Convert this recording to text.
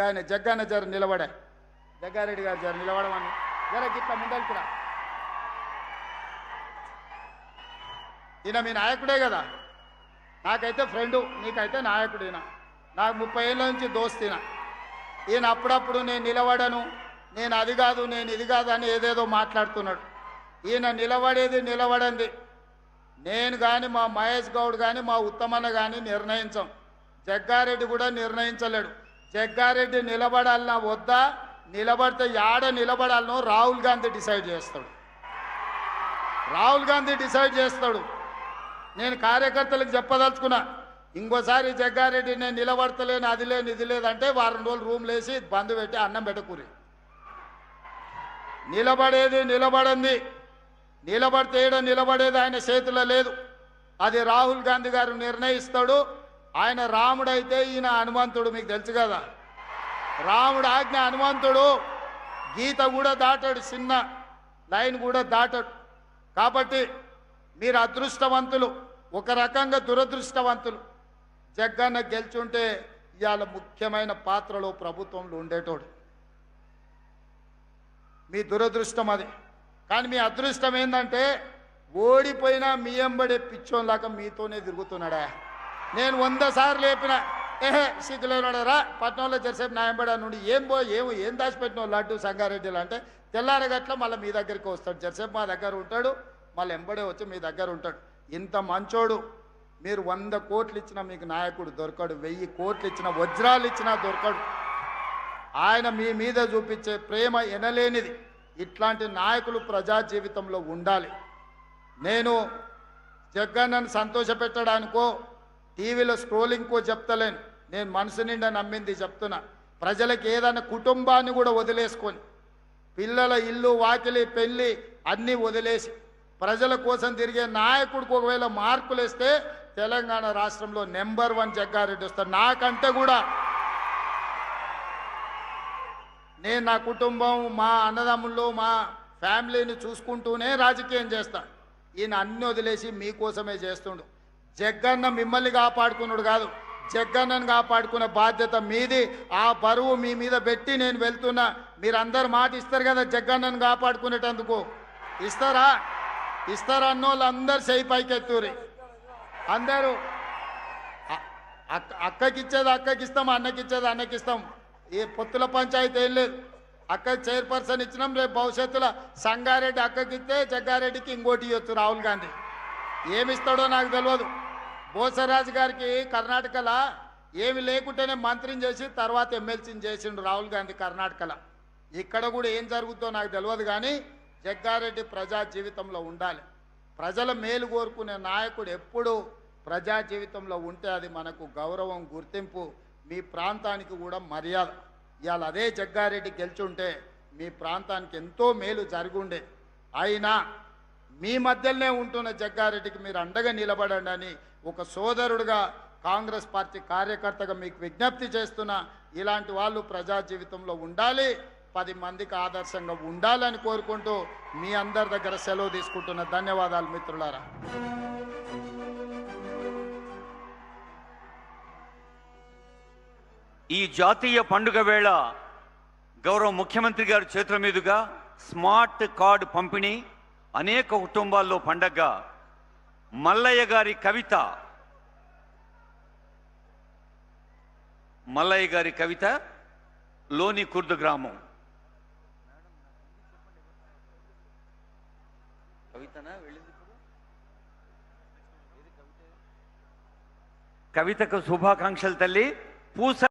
ఆయన జగ్గన్న జర నిలబడా, జగ్గారెడ్డి గారు జర నిలబడమని, జర గిట్ల ముందలుకురా. ఈయన మీ నాయకుడే కదా, నాకైతే ఫ్రెండు, నీకైతే నాయకుడు. ఈయన నాకు 30 ఏళ్ళ నుంచి దోస్తిన. ఈయన అప్పుడప్పుడు నేను నిలబడను, నేను అది కాదు, నేను ఇది కాదు అని ఏదేదో మాట్లాడుతున్నాడు. ఈయన నిలబడంది నేను కానీ, మా మహేష్ గౌడ్ కానీ, మా ఉత్తమన్న కానీ నిర్ణయించాం. జగ్గారెడ్డి కూడా నిర్ణయించలేడు. జగ్గారెడ్డి నిలబడాలన్నా వద్దా, నిలబడితే యాడ నిలబడాలనో రాహుల్ గాంధీ డిసైడ్ చేస్తాడు. రాహుల్ గాంధీ డిసైడ్ చేస్తాడు. నేను కార్యకర్తలకు చెప్పదలుచుకున్నా, ఇంకోసారి జగ్గారెడ్డి నేను నిలబడతలేను, అది లేదు ఇది లేదంటే వారం రోజులు రూమ్లు వేసి బంద్ పెట్టి అన్నం పెట్టకూరి. నిలబడింది నిలబడితే నిలబడేది ఆయన చేతిలో లేదు, అది రాహుల్ గాంధీ గారు నిర్ణయిస్తాడు. ఆయన రాముడైతే ఈయన హనుమంతుడు, మీకు తెలుసు కదా. రాముడు ఆజ్ఞ హనుమంతుడు, గీత కూడా దాటాడు, చిన్న లైన్ కూడా దాటాడు. కాబట్టి మీరు అదృష్టవంతులు, ఒక రకంగా దురదృష్టవంతులు. జగ్గన్న గెలుచుంటే ఇవాళ ముఖ్యమైన పాత్రలో ప్రభుత్వంలో ఉండేటోడు. మీ దురదృష్టం అది. కానీ మీ అదృష్టం ఏంటంటే ఓడిపోయినా మీ ఎంబడే పిచ్చోన్లాగా మీతోనే తిరుగుతున్నాడా. నేను 100 సార్లు లేపిన, సిగ్గులేనాడరా పట్నంలో జరిసేపు నా ఎంబడా నుండి ఏం దాచిపెట్టిన లడ్డు సంగారెడ్డిలు అంటే తెల్లారగట్ల మళ్ళీ మీ దగ్గరికి వస్తాడు. జరిసేపు మా దగ్గర ఉంటాడు, మళ్ళీ ఎంబడే వచ్చి మీ దగ్గర ఉంటాడు. ఇంత మంచోడు. మీరు 100 కోట్లు ఇచ్చినా మీకు నాయకుడు దొరకడు, 1000 కోట్లు ఇచ్చినా, వజ్రాలు ఇచ్చినా దొరకడు. ఆయన మీ మీద చూపించే ప్రేమ ఎనలేనిది. ఇట్లాంటి నాయకులు ప్రజా జీవితంలో ఉండాలి. నేను జగ్గన్నను సంతోషపెట్టడానికో టీవీలో స్క్రోలింగ్కో చెప్తలేను, నేను మనసు నిండా నమ్మింది చెప్తున్నా. ప్రజలకు ఏదైనా కుటుంబాన్ని కూడా వదిలేసుకొని, పిల్లల ఇల్లు వాకిలి పెళ్ళి అన్నీ వదిలేసి ప్రజల కోసం తిరిగే నాయకుడికి ఒకవేళ మార్కులు వేస్తే తెలంగాణ రాష్ట్రంలో నెంబర్ 1 జగ్గారెడ్డి వస్తాడు. నాకంటే కూడా నేను నా కుటుంబం, మా అన్నదమ్ముళ్ళు, మా ఫ్యామిలీని చూసుకుంటూనే రాజకీయం చేస్తా. ఈయన అన్ని వదిలేసి మీకోసమే చేస్తుండు. జగ్గన్న మిమ్మల్ని కాపాడుకున్నాడు కాదు, జగ్గన్నను కాపాడుకునే బాధ్యత మీది. ఆ బరువు మీ మీద పెట్టి నేను వెళ్తున్నా. మీరందరూ మాట ఇస్తారు కదా జగ్గన్నను కాపాడుకునేటందుకు. ఇస్తారా అన్నోళ్ళు అందరు చేయి పైకెత్తూరి. అందరూ అక్కకిచ్చేది అక్కకిస్తాం, అన్నకిచ్చేది అన్నకిస్తాం. ఏ పొత్తుల పంచాయతీ ఏం లేదు. అక్కకి చైర్పర్సన్ ఇచ్చినాం, రేపు భవిష్యత్తులో సంగారెడ్డి అక్కకిస్తే జగ్గారెడ్డికి ఇంకోటి ఇవ్వచ్చు రాహుల్ గాంధీ. ఏమిస్తాడో నాకు తెలియదు. బోసరాజు గారికి కర్ణాటకలో ఏమి లేకుంటేనే మంత్రిని చేసి తర్వాత ఎమ్మెల్సీని చేసిండు రాహుల్ గాంధీ కర్ణాటకలో. ఇక్కడ కూడా ఏం జరుగుతుందో నాకు తెలియదు. కానీ జగ్గారెడ్డి ప్రజా జీవితంలో ఉండాలి. ప్రజల మేలు కోరుకునే నాయకుడు ఎప్పుడు ప్రజా జీవితంలో ఉంటే అది మనకు గౌరవం, గుర్తింపు, మీ ప్రాంతానికి కూడా మర్యాద. ఇవాళ అదే జగ్గారెడ్డి గెలుచుంటే మీ ప్రాంతానికి ఎంతో మేలు జరుగుండే. అయినా మీ మధ్యలోనే ఉంటున్న జగ్గారెడ్డికి మీరు అండగా నిలబడండి అని ఒక సోదరుడుగా, కాంగ్రెస్ పార్టీ కార్యకర్తగా మీకు విజ్ఞప్తి చేస్తున్నా. ఇలాంటి వాళ్ళు ప్రజా జీవితంలో ఉండాలి, 10 మందికి ఆదర్శంగా ఉండాలని కోరుకుంటూ మీ అందరి దగ్గర సెలవు తీసుకుంటున్న. ధన్యవాదాలు మిత్రులారా. ఈ జాతీయ పండుగ వేళ గౌరవ ముఖ్యమంత్రి గారి చేతుల మీదుగా స్మార్ట్ కార్డు పంపిణీ అనేక కుటుంబాల్లో పండగగా మల్లయ్య గారి కవిత లోని కుర్దు గ్రామం. కవితకు శుభాకాంక్షలు తల్లి. పూస